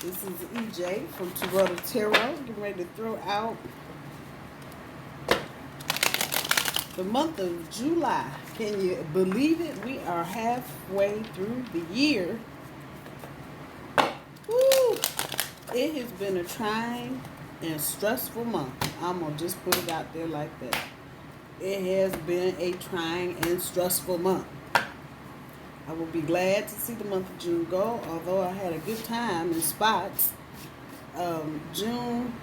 This is EJ from Taurota Tarot. Getting ready to throw out the month of July. Can you believe it? We are halfway through the year. Woo! It has been a trying and stressful month. I'm going to just put it out there like that. It has been a trying and stressful month. I will be glad to see the month of June go, although I had a good time in spots. June,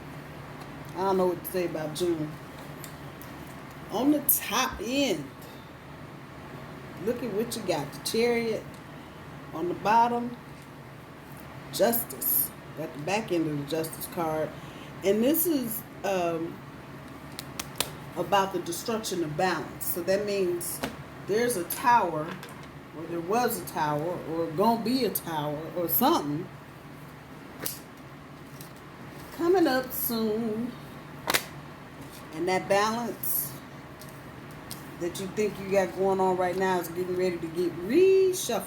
I don't know what to say about June. On the top end, look at what you got. The Chariot. On the bottom, Justice. At the back end of the Justice card. And this is about the destruction of balance. So that means there's a tower, or there was a tower, or gonna be a tower, or something coming up soon, and that balance that you think you got going on right now is getting ready to get reshuffled.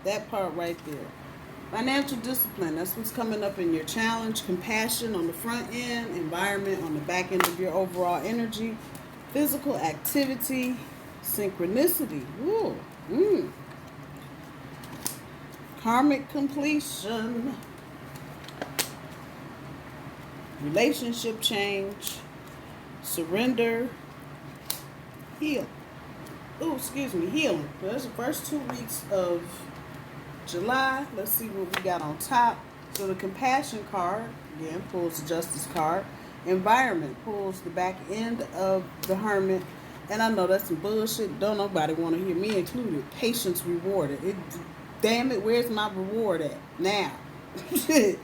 That part right there. Financial discipline, that's what's coming up in your challenge. Compassion on the front end, environment on the back end of your overall energy. Physical activity, synchronicity. Ooh. Karmic completion. Relationship change. Surrender. Heal. Healing. That's the first 2 weeks of July. Let's see what we got on top. So the compassion card, again, pulls the justice card. Environment pulls the back end of the hermit. And I know that's some bullshit. Don't nobody want to hear, me included. Patience rewarded. Damn it, where's my reward at? Now. I'm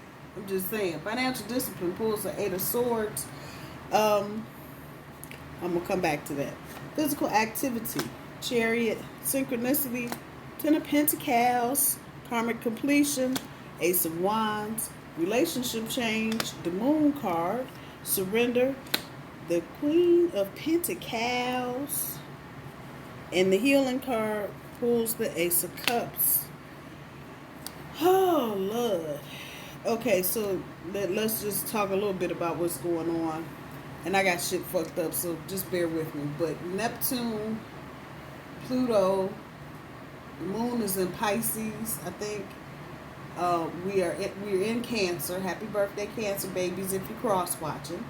just saying. Financial discipline pulls the 8 of Swords. I'm going to come back to that. Physical activity. Chariot. Synchronicity. 10 of Pentacles. Karmic completion. Ace of Wands. Relationship change. The Moon card. Surrender. The Queen of Pentacles. And the healing card pulls the Ace of Cups. Oh, Lord. Okay, so let's just talk a little bit about what's going on. And I got shit fucked up, so just bear with me. But Neptune, Pluto, the moon is in Pisces, I think. We're in Cancer. Happy birthday, Cancer babies, if you're cross-watching.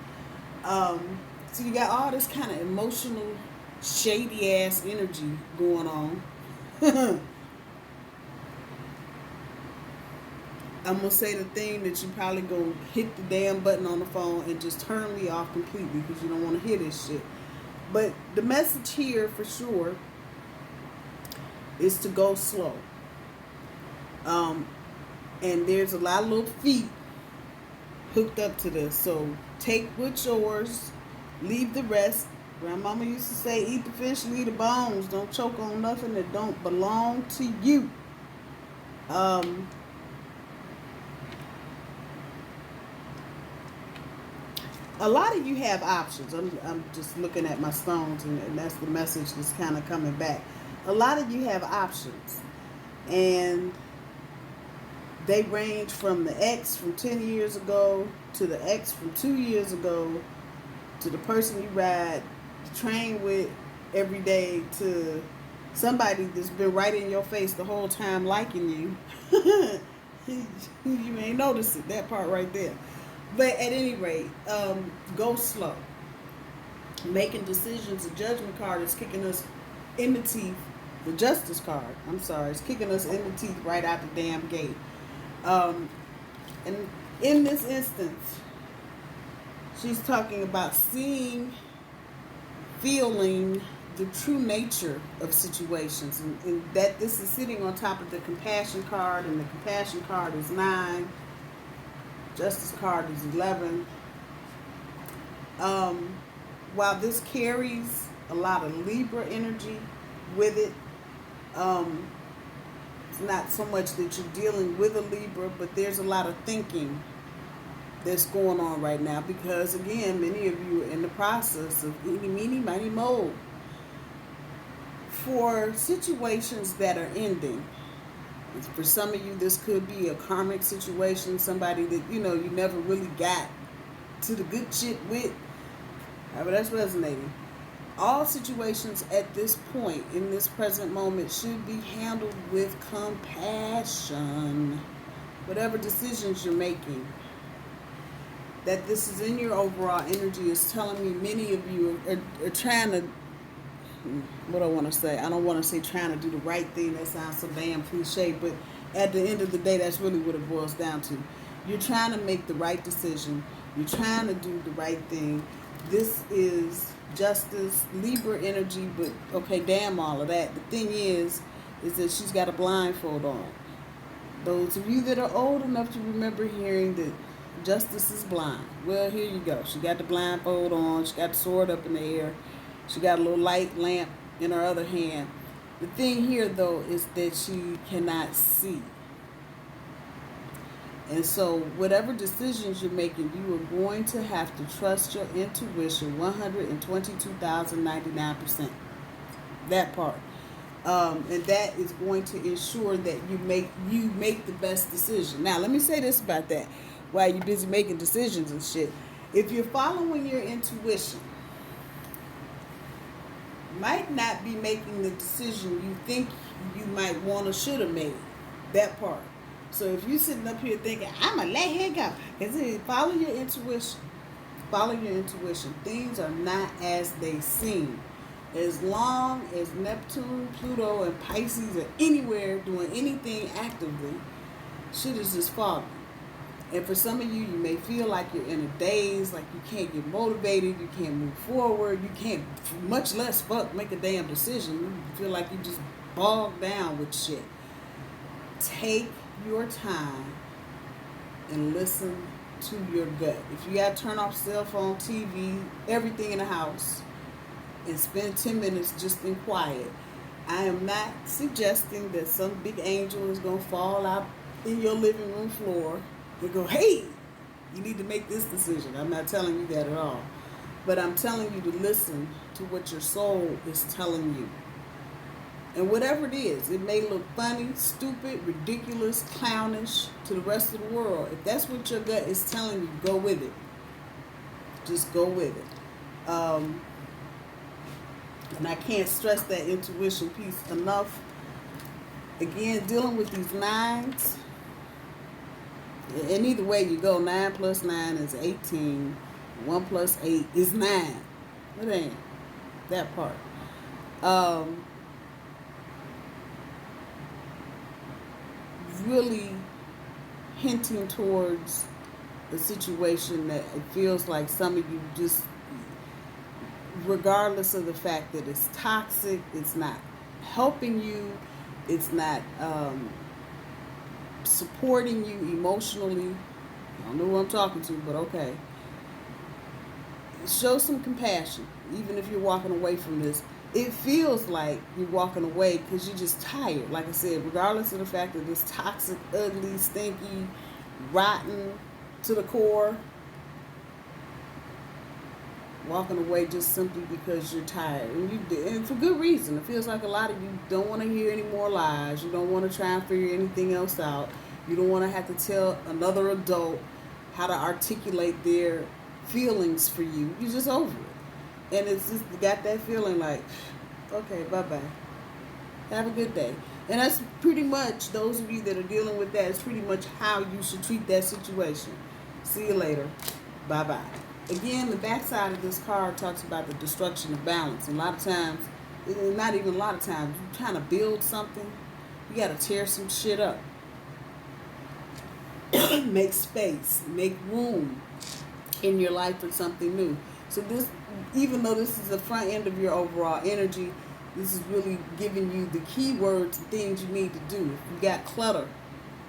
So you got all this kind of emotional, shady-ass energy going on. I'm going to say the thing that you probably going to hit the damn button on the phone and just turn me off completely because you don't want to hear this shit. But the message here for sure is to go slow. And there's a lot of little feet hooked up to this. So take what's yours, leave the rest. Grandmama used to say, eat the fish, leave the bones. Don't choke on nothing that don't belong to you. A lot of you have options. I'm just looking at my stones, and that's the message that's kind of coming back. A lot of you have options, and they range from the ex from 10 years ago to the ex from 2 years ago to the person you ride the train with every day to somebody that's been right in your face the whole time liking you. You ain't noticed it, that part right there. But at any rate, go slow. Making decisions. The Judgment card is kicking us in the teeth. The Justice card, I'm sorry, is kicking us in the teeth right out the damn gate. And in this instance, she's talking about seeing, feeling the true nature of situations. And that this is sitting on top of the Compassion card, and the Compassion card is 9. Justice card is 11. While this carries a lot of Libra energy with it, it's not so much that you're dealing with a Libra, but there's a lot of thinking that's going on right now because, again, many of you are in the process of eeny, meeny, miny, moe. For situations that are ending, For some of you, this could be a karmic situation, somebody that, you know, you never really got to the good shit with. However, that's resonating. All situations at this point, in this present moment, should be handled with compassion. Whatever decisions you're making, that this is in your overall energy is telling me many of you are trying to, what I want to say, I don't want to say trying to do the right thing. That sounds so damn cliche, but at the end of the day, that's really what it boils down to. You're trying to make the right decision. You're trying to do the right thing. This is justice, Libra energy, but okay, damn all of that. The thing is that she's got a blindfold on. Those of you that are old enough to remember hearing that justice is blind. Well, here you go. She got the blindfold on. She got the sword up in the air. She got a little light lamp in her other hand. The thing here, though, is that she cannot see. And so whatever decisions you're making, you are going to have to trust your intuition 122,099%. That part. And that is going to ensure that you make the best decision. Now, let me say this about that. While you're busy making decisions and shit, if you're following your intuition, might not be making the decision you think you might want or should have made. That part. So if you're sitting up here thinking, I'm going to let her go, because follow your intuition. Follow your intuition. Things are not as they seem. As long as Neptune, Pluto, and Pisces are anywhere doing anything actively, shit is just foggy. And for some of you, you may feel like you're in a daze, like you can't get motivated, you can't move forward, you can't, much less make a damn decision. You feel like you just bogged down with shit. Take your time and listen to your gut. If you got to turn off cell phone, TV, everything in the house, and spend 10 minutes just in quiet. I am not suggesting that some big angel is going to fall out in your living room floor and go, hey, you need to make this decision. I'm not telling you that at all. But I'm telling you to listen to what your soul is telling you. And whatever it is, it may look funny, stupid, ridiculous, clownish to the rest of the world. If that's what your gut is telling you, go with it. Just go with it. And I can't stress that intuition piece enough. Again, dealing with these nines. And either way you go, 9 plus 9 is 18. 1 plus 8 is 9. It ain't that part. Really hinting towards the situation that it feels like some of you just, regardless of the fact that it's toxic, it's not helping you, it's not supporting you emotionally. I don't know who I'm talking to, but okay. Show some compassion, even if you're walking away from this. It feels like you're walking away because you're just tired. Like I said, regardless of the fact that it's toxic, ugly, stinky, rotten to the core, walking away just simply because you're tired. And for good reason. It feels like a lot of you don't want to hear any more lies. You don't want to try and figure anything else out. You don't want to have to tell another adult how to articulate their feelings for you. You're just over it. And it's just got that feeling like, okay, bye-bye. Have a good day. And that's pretty much, those of you that are dealing with that, is pretty much how you should treat that situation. See you later. Bye-bye. Again, the backside of this card talks about the destruction of balance. And a lot of times, not even a lot of times, you're trying to build something, you got to tear some shit up. Make space, make room in your life for something new. So this, even though this is the front end of your overall energy, this is really giving you the keywords, things you need to do. If you got clutter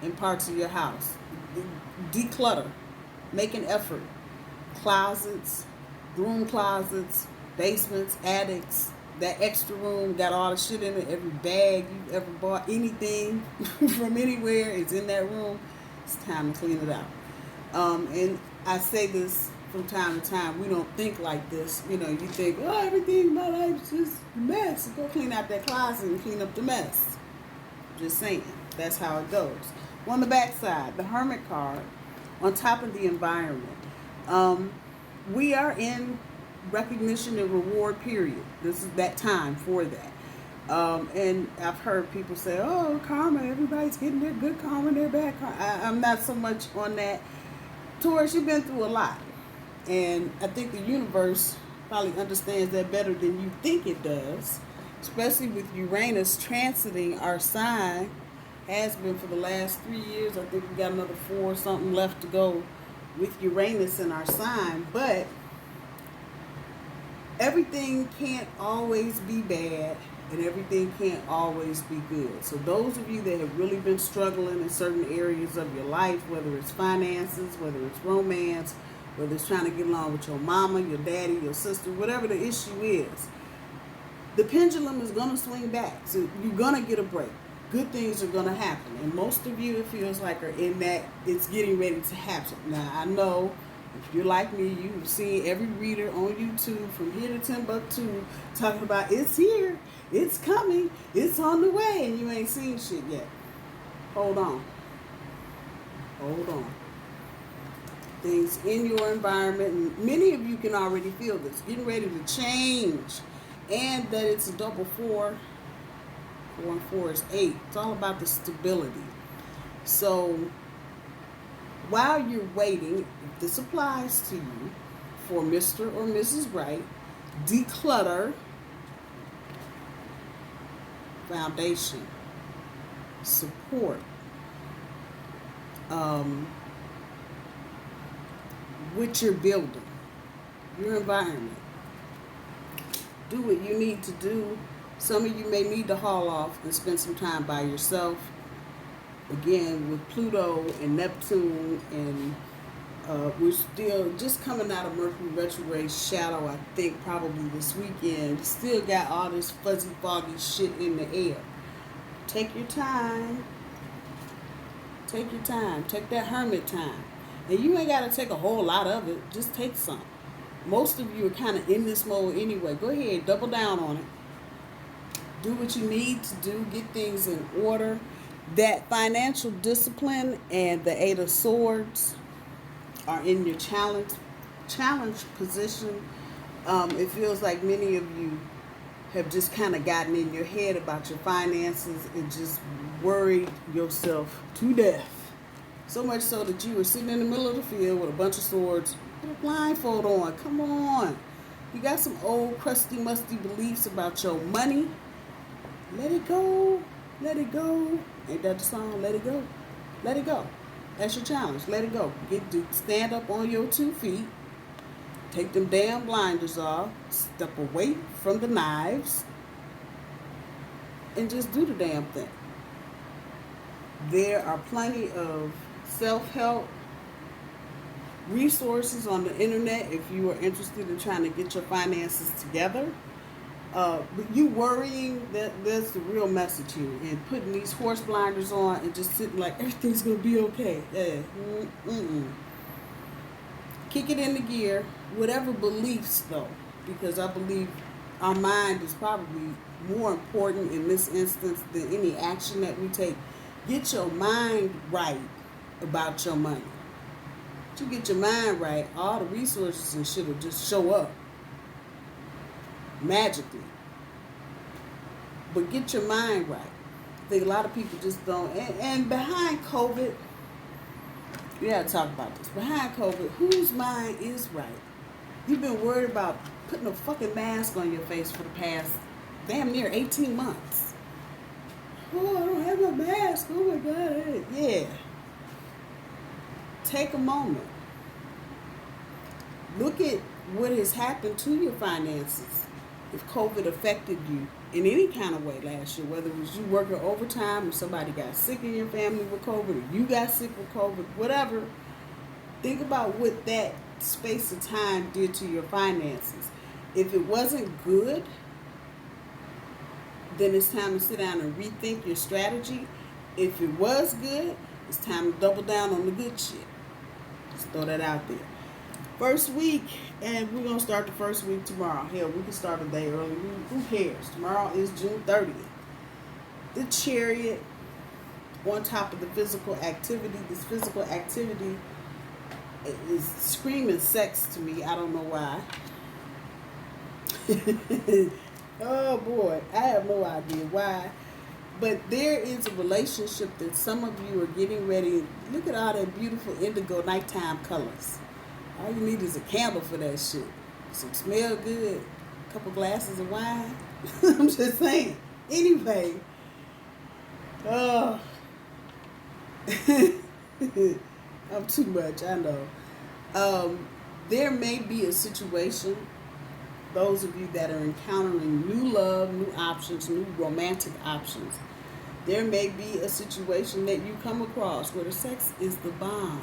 in parts of your house, declutter, make an effort. Closets, broom closets, basements, attics, that extra room got all the shit in it. Every bag you've ever bought, anything from anywhere is in that room. It's time to clean it out. And I say this from time to time. We don't think like this. You know, you think, oh, everything in my life is just a mess. Go clean out that closet and clean up the mess. Just saying. That's how it goes. On the back side, the Hermit card, on top of the environment. We are in recognition and reward period. This is that time for that. And I've heard people say, oh, karma, everybody's getting their good karma, their bad karma. I'm not so much on that. Taurus, you've been through a lot. And I think the universe probably understands that better than you think it does, especially with Uranus transiting our sign. Has been for the last 3 years. I think we got another 4 or something left to go with Uranus in our sign. But everything can't always be bad, and everything can't always be good. So those of you that have really been struggling in certain areas of your life, whether it's finances, whether it's romance, whether it's trying to get along with your mama, your daddy, your sister, whatever the issue is, the pendulum is going to swing back. So you're going to get a break. Good things are going to happen. And most of you, it feels like, are in that it's getting ready to happen. Now, I know if you're like me, you've seen every reader on YouTube from here to Timbuktu talking about it's here, it's coming, it's on the way, and you ain't seen shit yet. Hold on. Hold on. Things in your environment, and many of you can already feel this, getting ready to change, and that it's a double 4. 4 and 4 is 8. It's all about the stability. So while you're waiting, if this applies to you, for Mr. or Mrs. Right, declutter, foundation, support, what you're building, your environment. Do what you need to do. Some of you may need to haul off and spend some time by yourself. Again, with Pluto and Neptune, and we're still just coming out of Mercury retrograde shadow, I think probably this weekend. Still got all this fuzzy, foggy shit in the air. Take your time. Take your time. Take that hermit time. And you ain't got to take a whole lot of it. Just take some. Most of you are kind of in this mode anyway. Go ahead, double down on it. Do what you need to do. Get things in order. That financial discipline and the 8 of Swords are in your challenge position. It feels like many of you have just kind of gotten in your head about your finances and just worried yourself to death. So much so that you were sitting in the middle of the field with a bunch of swords with a blindfold on. Come on. You got some old crusty musty beliefs about your money. Let it go. Let it go. Ain't that the song? Let it go. Let it go. That's your challenge. Let it go. Get to stand up on your 2 feet. Take them damn blinders off. Step away from the knives. And just do the damn thing. There are plenty of self-help resources on the internet if you are interested in trying to get your finances together. But you worrying, that's the real message here. And putting these horse blinders on and just sitting like everything's going to be okay. Kick it into gear. Whatever beliefs, though, because I believe our mind is probably more important in this instance than any action that we take. Get your mind right about your money. Once you get your mind right, all the resources and shit will just show up magically. But get your mind right. I think a lot of people just don't. And behind COVID, we gotta talk about this. Behind COVID, whose mind is right? You've been worried about putting a fucking mask on your face for the past damn near 18 months. Oh, I don't have a mask. Oh my God. Yeah. Take a moment. Look at what has happened to your finances. If COVID affected you in any kind of way last year, whether it was you working overtime or somebody got sick in your family with COVID or you got sick with COVID, whatever, think about what that space of time did to your finances. If it wasn't good, then it's time to sit down and rethink your strategy. If it was good, it's time to double down on the good shit. Just throw that out there. First week, and we're going to start the first week tomorrow. Hell, we can start a day early. Who cares? Tomorrow is June 30th. The Chariot. on top of the physical activity. This physical activity is screaming sex to me. I don't know why. Oh boy, I have no idea why. But there is a relationship that some of you are getting ready. Look at all that beautiful indigo nighttime colors. All you need is a candle for that shit. Some smell good, a couple glasses of wine. I'm just saying. Anyway. Oh. I'm too much, I know. There may be a situation, those of you that are encountering new love, new options, new romantic options, there may be a situation that you come across where the sex is the bomb.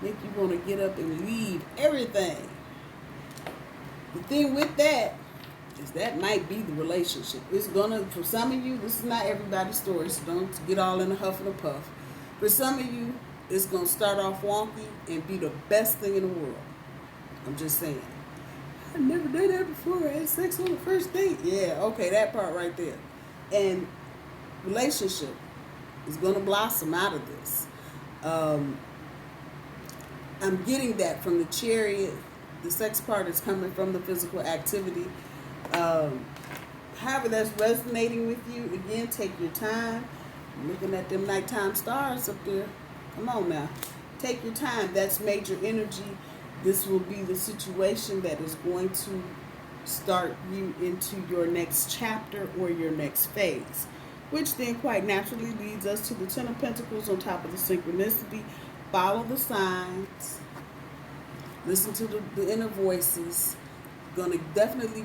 Make you want to get up and leave everything. The thing with that is that might be the relationship. It's gonna, for some of you, this is not everybody's story, so don't get all in a huff and a puff. For some of you, it's gonna start off wonky and be the best thing in the world. I'm just saying. I've never done that before. I had sex on the first date. Yeah, okay, that part right there. And relationship is gonna blossom out of this. I'm getting that from the Chariot. The sex part is coming from the physical activity. However that's resonating with you, again, take your time. I'm looking at them nighttime stars up there. Come on now. Take your time. That's major energy. This will be the situation that is going to start you into your next chapter or your next phase, which then quite naturally leads us to the Ten of Pentacles on top of the synchronicity. Follow the signs. Listen to the inner voices. Going to definitely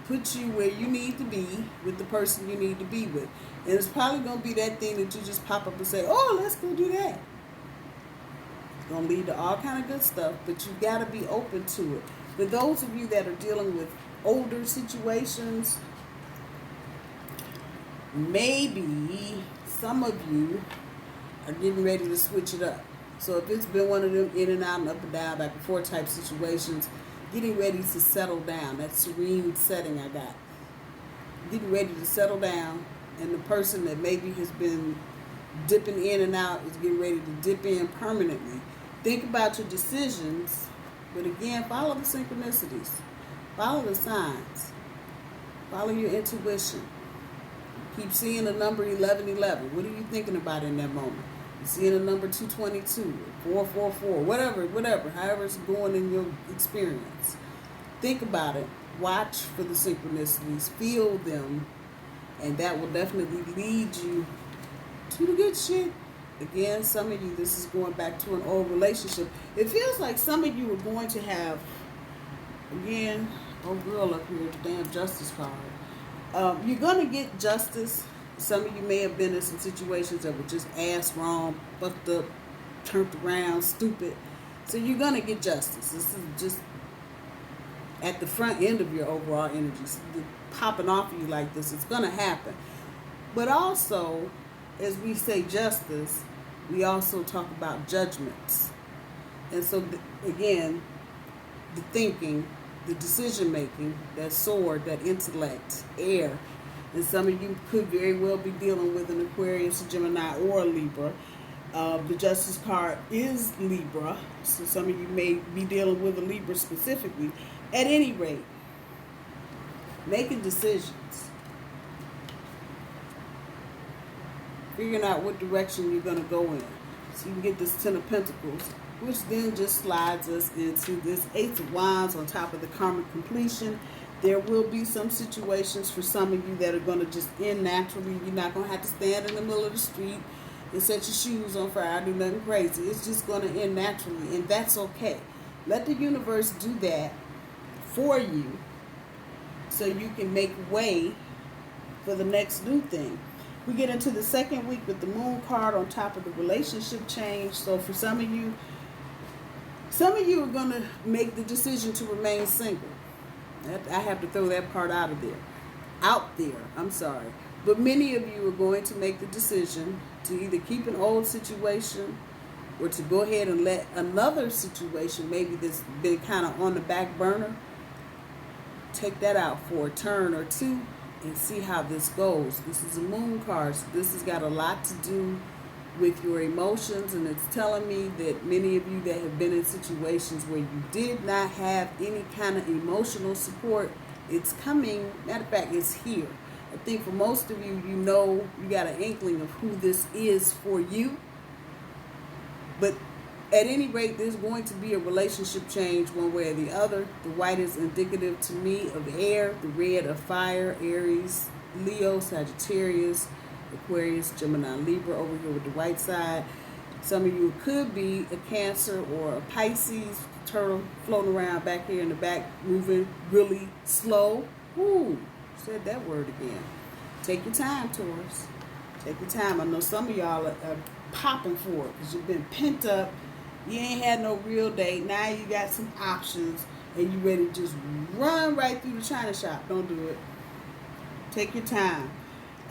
put you where you need to be with the person you need to be with. And it's probably going to be that thing that you just pop up and say, oh, let's go do that. It's going to lead to all kind of good stuff, but you got to be open to it. For those of you that are dealing with older situations, maybe some of you are getting ready to switch it up. So if it's been one of them in and out and up and down, back and forth type situations, getting ready to settle down, that serene setting I got. Getting ready to settle down, and the person that maybe has been dipping in and out is getting ready to dip in permanently. Think about your decisions, but again, follow the synchronicities. Follow the signs. Follow your intuition. Keep seeing the number 1111. What are you thinking about in that moment? You're seeing the number 222, 444, whatever, however it's going in your experience. Think about it. Watch for the synchronicities. Feel them. And that will definitely lead you to the good shit. Again, some of you, this is going back to an old relationship. It feels like some of you are going to have, again, old girl up here, the damn justice card. You're going to get justice. Some of you may have been in some situations that were just ass wrong, fucked up, turned around, stupid. So you're going to get justice. This is just at the front end of your overall energy. So popping off of you like this, it's going to happen. But also, as we say justice, we also talk about judgments. And so, again, the thinking, the decision making, that sword, that intellect, air. And some of you could very well be dealing with an Aquarius, a Gemini, or a Libra. The Justice card is Libra, so some of you may be dealing with a Libra specifically. At any rate, making decisions. Figuring out what direction you're going to go in. So you can get this Ten of Pentacles, which then just slides us into this Ace of Wands on top of the karmic completion. There will be some situations for some of you that are going to just end naturally. You're not going to have to stand in the middle of the street and set your shoes on fire, do nothing crazy. It's just going to end naturally, and that's okay. Let the universe do that for you so you can make way for the next new thing. We get into the second week with the Moon card on top of the relationship change. So for some of you are going to make the decision to remain single. I have to throw that part out there. But many of you are going to make the decision to either keep an old situation or to go ahead and let another situation, maybe that's been kind of on the back burner, take that out for a turn or two and see how this goes. This is a moon card, so this has got a lot to do with your emotions, and it's telling me that many of you that have been in situations where you did not have any kind of emotional support, it's coming. Matter of fact, it's here. I think for most of you, you know, you got an inkling of who this is for you. But at any rate, there's going to be a relationship change one way or the other. The white is indicative to me of air, the red of fire, Aries, Leo, Sagittarius, Aquarius, Gemini, Libra over here with the white side. Some of you could be a Cancer or a Pisces, turtle floating around back here in the back, moving really slow. Ooh, said that word again. Take your time, Taurus. Take your time. I know some of y'all are popping for it because you've been pent up. You ain't had no real date. Now you got some options and you ready to just run right through the China shop. Don't do it. Take your time.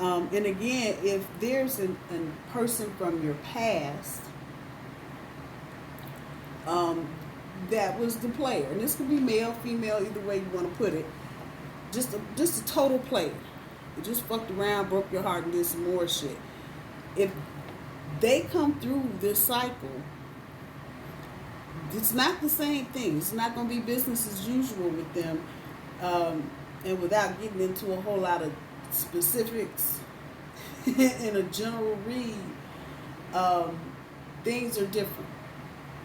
And again, if there's a person from your past that was the player, and this could be male, female, either way you want to put it, just a total player. You just fucked around, broke your heart, and did some more shit. If they come through this cycle, it's not the same thing. It's not going to be business as usual with them. And without getting into a whole lot of specifics in a general read, things are different.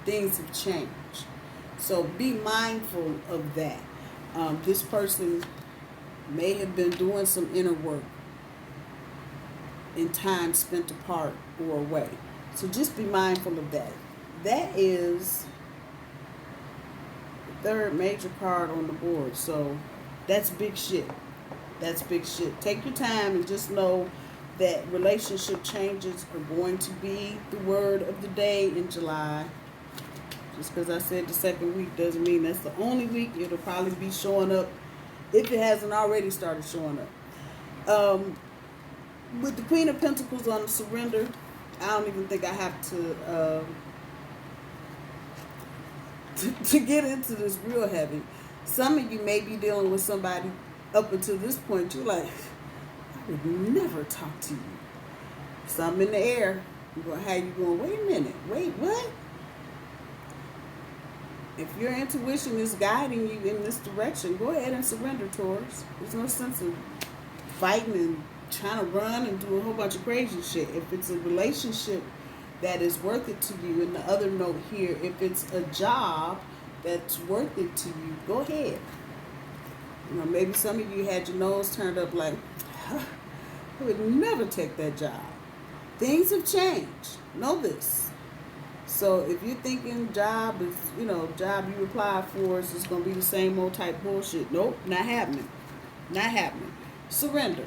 Things have changed. So be mindful of that. This person may have been doing some inner work in time spent apart or away. So just be mindful of that. That is the third major card on the board. So that's big shit. That's big shit. Take your time and just know that relationship changes are going to be the word of the day in July. Just because I said the second week doesn't mean that's the only week. It'll probably be showing up if it hasn't already started showing up. With the Queen of Pentacles on the surrender, I don't even think I have to get into this real heavy. Some of you may be dealing with somebody up until this point, you're like, I would never talk to you. Something in the air. You're going to have you going, wait a minute. Wait, what? If your intuition is guiding you in this direction, go ahead and surrender, Taurus. There's no sense of fighting and trying to run and do a whole bunch of crazy shit. If it's a relationship that is worth it to you, and the other note here, if it's a job that's worth it to you, go ahead. You know, maybe some of you had your nose turned up like, I would never take that job. Things have changed. Know this. So if you're thinking job is, job you apply for is just going to be the same old type bullshit. Nope, not happening. Not happening. Surrender.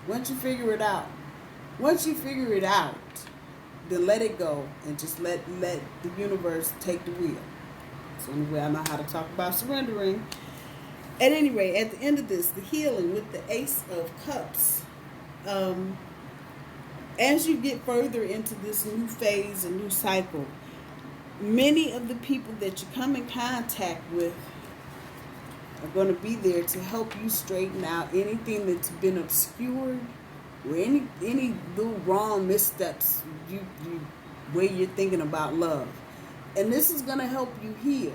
Once you figure it out, then let it go and just let the universe take the wheel. That's the only way I know how to talk about surrendering. At any rate, at the end of this, the healing with the Ace of Cups. As you get further into this new phase, a new cycle, many of the people that you come in contact with are going to be there to help you straighten out anything that's been obscured or any little wrong missteps you where you're thinking about love. And this is going to help you heal.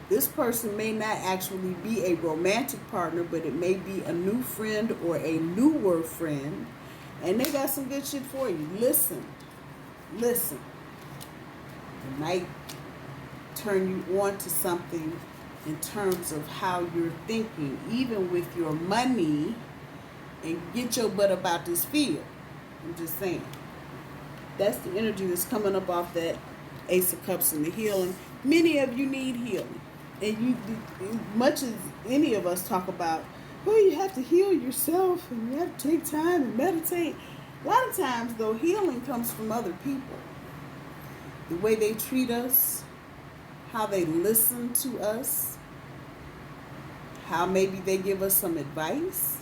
This person may not actually be a romantic partner, but it may be a new friend or a newer friend. And they got some good shit for you. Listen. It might turn you on to something in terms of how you're thinking, even with your money, and get your butt about this field. I'm just saying. That's the energy that's coming up off that Ace of Cups and the healing. Many of you need healing. And you, much as any of us talk about, well, you have to heal yourself and you have to take time and meditate. A lot of times, though, healing comes from other people. The way they treat us, how they listen to us, how maybe they give us some advice.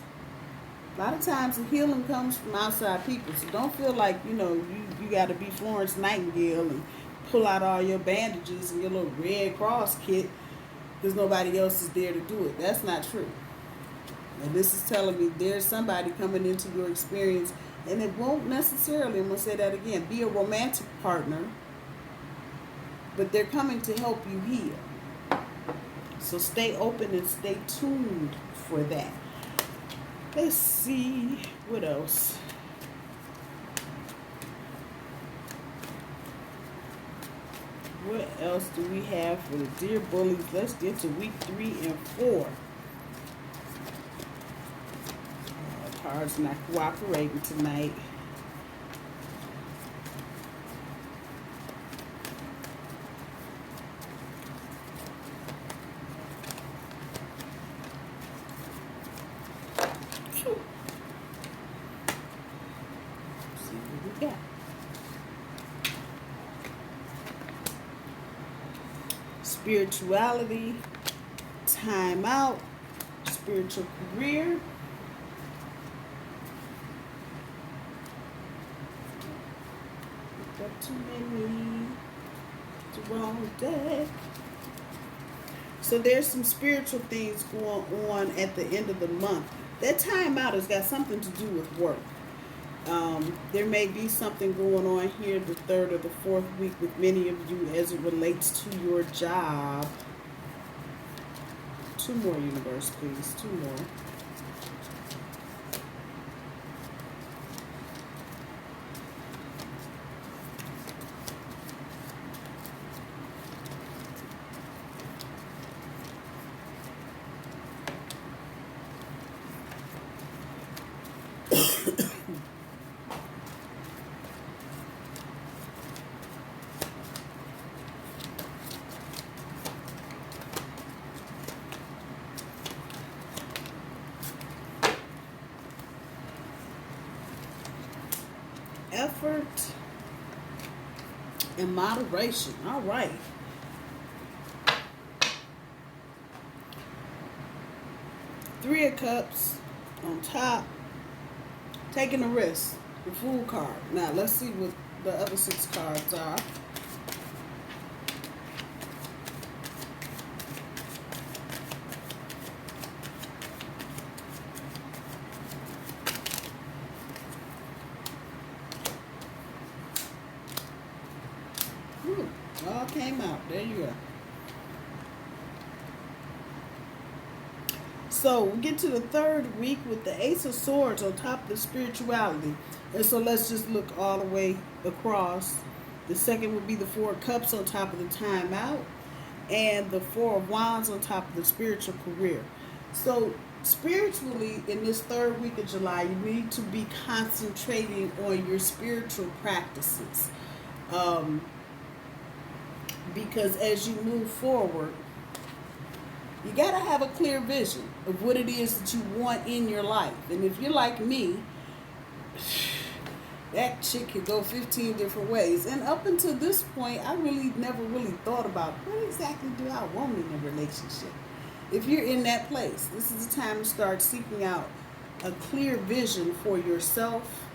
A lot of times, the healing comes from outside people. So don't feel like, you got to be Florence Nightingale and pull out all your bandages and your little Red Cross kit because nobody else is there to do it. That's not true. And this is telling me there's somebody coming into your experience, and it won't necessarily, I'm going to say that again, be a romantic partner, but they're coming to help you heal. So stay open and stay tuned for that. Let's see what else. What else do we have for the dear bullies? Let's get to week 3 and 4. Cards not cooperating tonight. See what we got. Spirituality, time out, spiritual career, picked up too many, the wrong deck. So there's some spiritual things going on at the end of the month. That time out has got something to do with work. There may be something going on here the 3rd or the 4th week with many of you as it relates to your job. 2 more, universe, please. 2 more. Effort and moderation. All right. Three of Cups on top. Taking a risk. The Fool card. Now let's see what the other 6 cards are. All came out. There you go. So we get to the 3rd week with the Ace of Swords on top of the spirituality. And so let's just look all the way across. The 2nd would be the 4 of Cups on top of the time out. And the 4 of Wands on top of the spiritual career. So spiritually, in this 3rd week of July, you need to be concentrating on your spiritual practices. Because as you move forward, you got to have a clear vision of what it is that you want in your life. And if you're like me, that shit could go 15 different ways. And up until this point, I never really thought about what exactly do I want in a relationship. If you're in that place, this is the time to start seeking out a clear vision for yourself,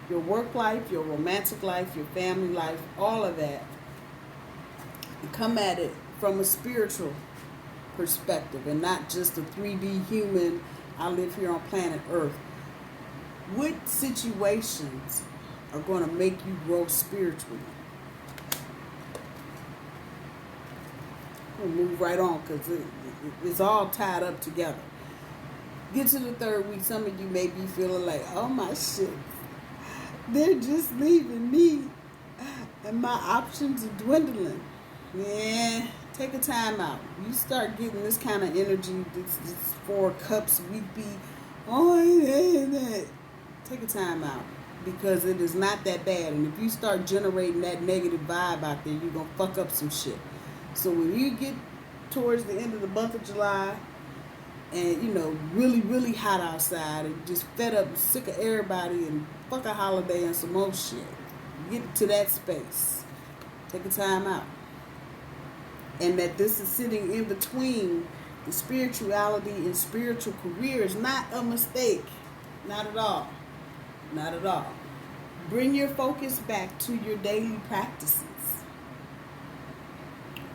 your work life, your romantic life, your family life, all of that. And come at it from a spiritual perspective and not just a 3D human, I live here on planet Earth. What situations are going to make you grow spiritually? We'll move right on because it's all tied up together. Get to the 3rd week, some of you may be feeling like, oh my shit, they're just leaving me and my options are dwindling. Yeah, take a time out. You start getting this kind of energy, this 4 cups, we be, oh, yeah. Take a time out because it is not that bad. And if you start generating that negative vibe out there, you're going to fuck up some shit. So when you get towards the end of the month of July and, you know, really, really hot outside and just fed up and sick of everybody and fuck a holiday and some more shit, get to that space. Take a time out. And that this is sitting in between the spirituality and spiritual career is not a mistake. Not at all. Not at all. Bring your focus back to your daily practices.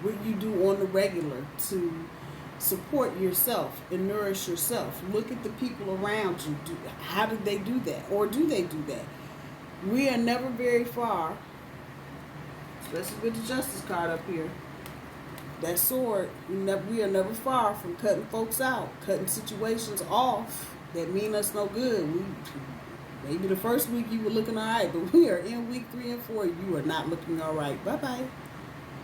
What you do on the regular to Support yourself and nourish yourself. Look at the people around you. How did they do that? Or do they do that? We are never very far, especially with the justice card up here. That sword, we are never far from cutting folks out, cutting situations off that mean us no good. Maybe the first week you were looking all right, but we are in week 3 and 4, you are not looking all right. Bye-bye.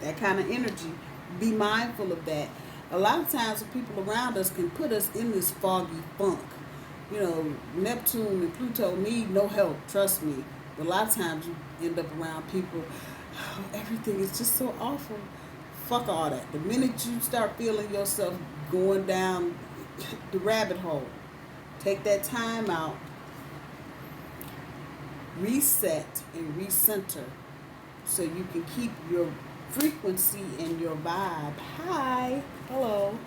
That kind of energy. Be mindful of that. A lot of times the people around us can put us in this foggy funk. You know, Neptune and Pluto need no help, trust me. But a lot of times you end up around people, oh, everything is just so awful. Fuck all that. The minute you start feeling yourself going down the rabbit hole, take that time out, reset and recenter so you can keep your frequency and your vibe high. Hello.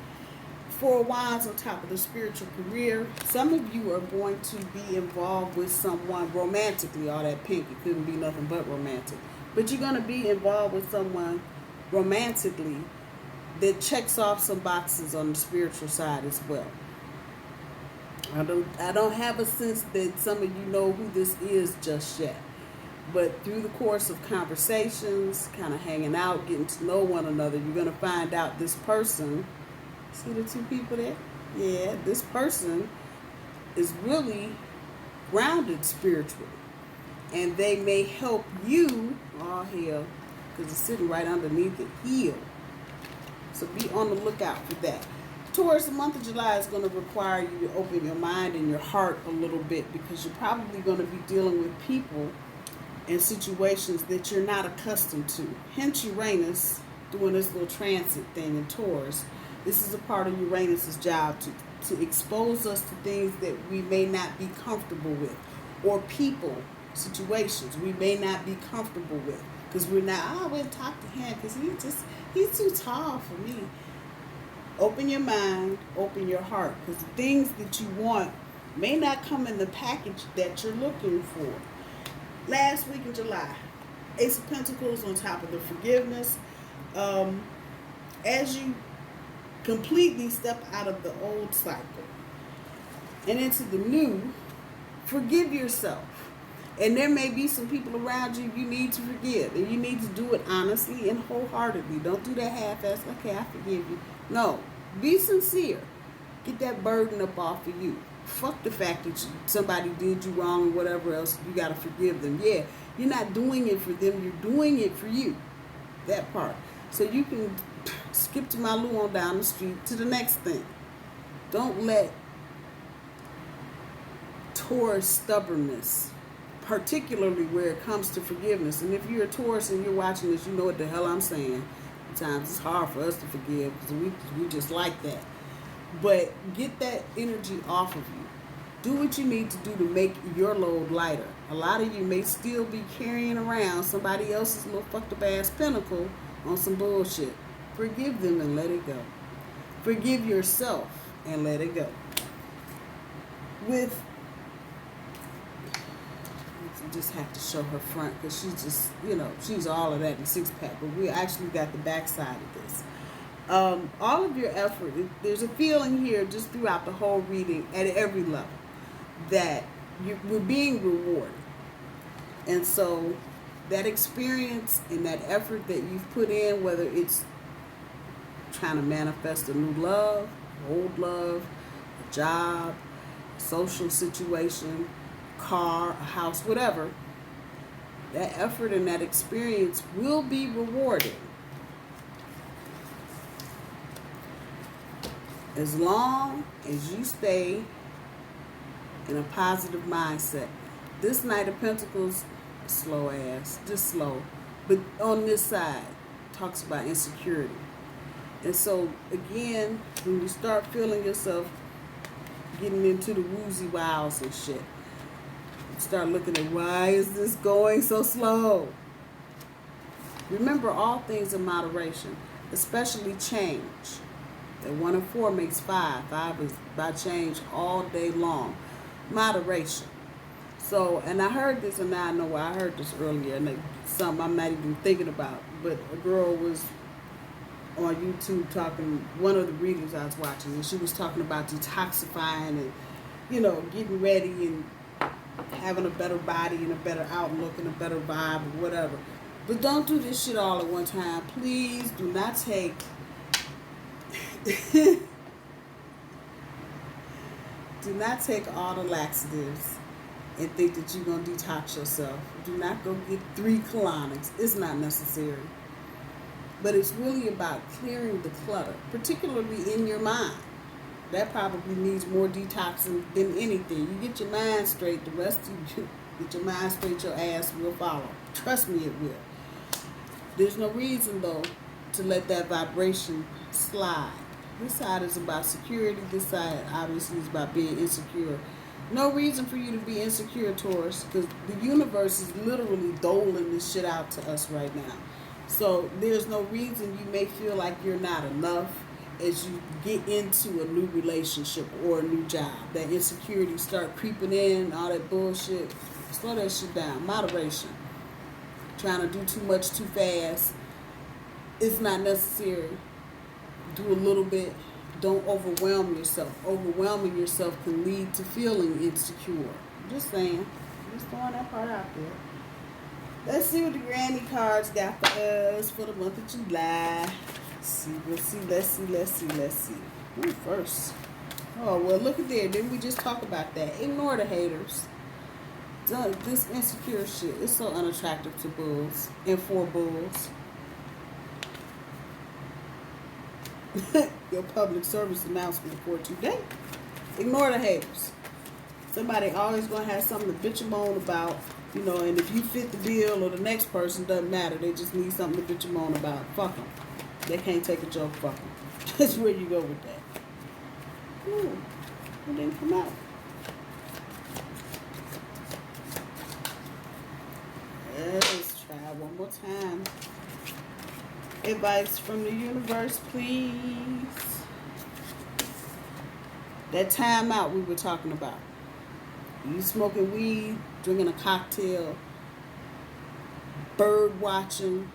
4 Wands on top of the spiritual career. Some of you are going to be involved with someone romantically. All that pink, it couldn't be nothing but romantic. But you're going to be involved with someone romantically that checks off some boxes on the spiritual side as well. I don't have a sense that some of you know who this is just yet. But through the course of conversations, kind of hanging out, getting to know one another, you're going to find out this person, see the 2 people there? Yeah, this person is really grounded spiritually. And they may help you, oh hell, because it's sitting right underneath it, heal. So be on the lookout for that. Taurus, the month of July is going to require you to open your mind and your heart a little bit, because you're probably going to be dealing with people and situations that you're not accustomed to. Hence Uranus doing this little transit thing in Taurus. This is a part of Uranus's job to expose us to things that we may not be comfortable with, or people, situations we may not be comfortable with, because we're not, I wouldn't talk to him because he's too tall for me. Open your mind, open your heart, because the things that you want may not come in the package that you're looking for. Last week in July, Ace of Pentacles on top of the forgiveness. As you completely step out of the old cycle and into the new, forgive yourself. And there may be some people around you need to forgive, and you need to do it honestly and wholeheartedly. Don't do that half-assed, okay, I forgive you. No, be sincere. Get that burden up off of you. Fuck the fact that somebody did you wrong or whatever else. You got to forgive them. Yeah, you're not doing it for them. You're doing it for you. That part. So you can skip to my Lou on down the street to the next thing. Don't let Taurus stubbornness, particularly where it comes to forgiveness. And if you're a Taurus and you're watching this, you know what the hell I'm saying. Sometimes it's hard for us to forgive because we just like that. But get that energy off of you. Do what you need to do to make your load lighter. A lot of you may still be carrying around somebody else's little fucked up ass pinnacle on some bullshit. Forgive them and let it go. Forgive yourself and let it go. With, you just have to show her front because she's just, she's all of that in 6-pack. But we actually got the backside of this. All of your effort, there's a feeling here just throughout the whole reading at every level that we're being rewarded. And so that experience and that effort that you've put in, whether it's trying to manifest a new love, old love, a job, a social situation, car, a house, whatever, that effort and that experience will be rewarded. As long as you stay in a positive mindset. This Knight of Pentacles, slow ass, just slow. But on this side, talks about insecurity. And so, again, when you start feeling yourself getting into the woozy wows and shit, start looking at, why is this going so slow? Remember, all things in moderation, especially change. That 1 and 4 makes 5. 5 is by change all day long. Moderation. So, and I heard this, and now I know why I heard this earlier, and something I'm not even thinking about. But a girl was on YouTube talking, one of the readings I was watching, and she was talking about detoxifying and, you know, getting ready and having a better body and a better outlook and a better vibe or whatever. But don't do this shit all at one time. Please do not take do not take all the laxatives and think that you're going to detox yourself. Do not go get 3 colonics. It's not necessary. But it's really about clearing the clutter, particularly in your mind. That probably needs more detoxing than anything. You get your mind straight, the rest of you get your mind straight, your ass will follow. Trust me, it will. There's no reason, though, to let that vibration slide. This side is about security. This side, obviously, is about being insecure. No reason for you to be insecure, Taurus, because the universe is literally doling this shit out to us right now. So there's no reason you may feel like you're not enough as you get into a new relationship or a new job. That insecurity start creeping in, all that bullshit. Slow that shit down. Moderation. Trying to do too much too fast. It's not necessary. Do a little bit. Don't overwhelm yourself. Overwhelming yourself can lead to feeling insecure. Just saying. Just throwing that part out there. Let's see what the granny cards got for us for the month of July. Let's see. Who first? Oh, well, look at there. Didn't we just talk about that? Ignore the haters. This insecure shit is so unattractive to bulls and for bulls. Your public service announcement for today. Ignore the haters. Somebody always going to have something to bitch and moan about. You know, and if you fit the bill or the next person, doesn't matter. They just need something to bitch and moan about. Fuck them. They can't take a joke. Fuck them. That's where you go with that. Ooh, it didn't come out. Let's try one more time. Advice from the universe, please. That time out we were talking about. You smoking weed, drinking a cocktail, bird watching,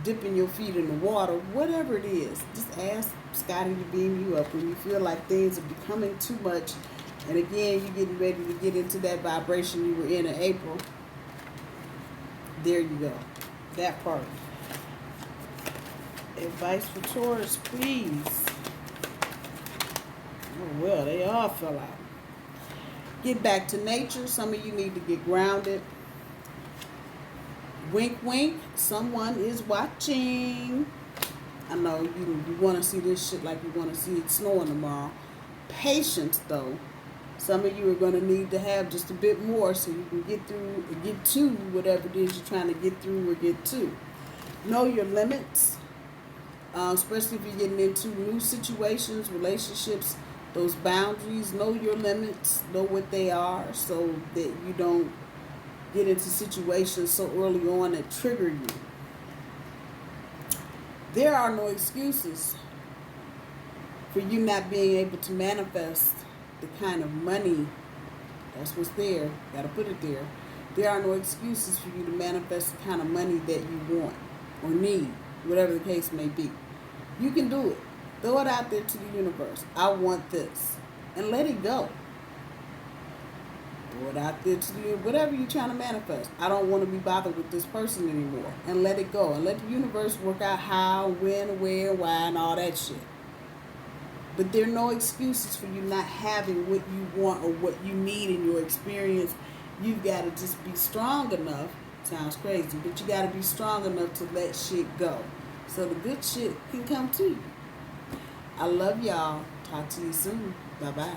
dipping your feet in the water, whatever it is. Just ask Scotty to beam you up when you feel like things are becoming too much. And again, you're getting ready to get into that vibration you were in April. There you go. That part. Advice for Taurus, please. Oh, well, they all fell out. Get back to nature. Some of you need to get grounded. Wink, wink. Someone is watching. I know you want to see this shit like you want to see it snowing tomorrow. Patience, though. Some of you are going to need to have just a bit more so you can get through, get to whatever it is you're trying to get through or get to. Know your limits, especially if you're getting into new situations, relationships. Those boundaries, know your limits, know what they are so that you don't get into situations so early on that trigger you. There are no excuses for you not being able to manifest the kind of money. That's what's there. Gotta put it there. There are no excuses for you to manifest the kind of money that you want or need, whatever the case may be. You can do it. Throw it out there to the universe. I want this. And let it go. Throw it out there to the whatever you're trying to manifest. I don't want to be bothered with this person anymore. And let it go. And let the universe work out how, when, where, why, and all that shit. But there are no excuses for you not having what you want or what you need in your experience. You've got to just be strong enough. Sounds crazy, but you got to be strong enough to let shit go. So the good shit can come to you. I love y'all. Talk to you soon. Bye-bye.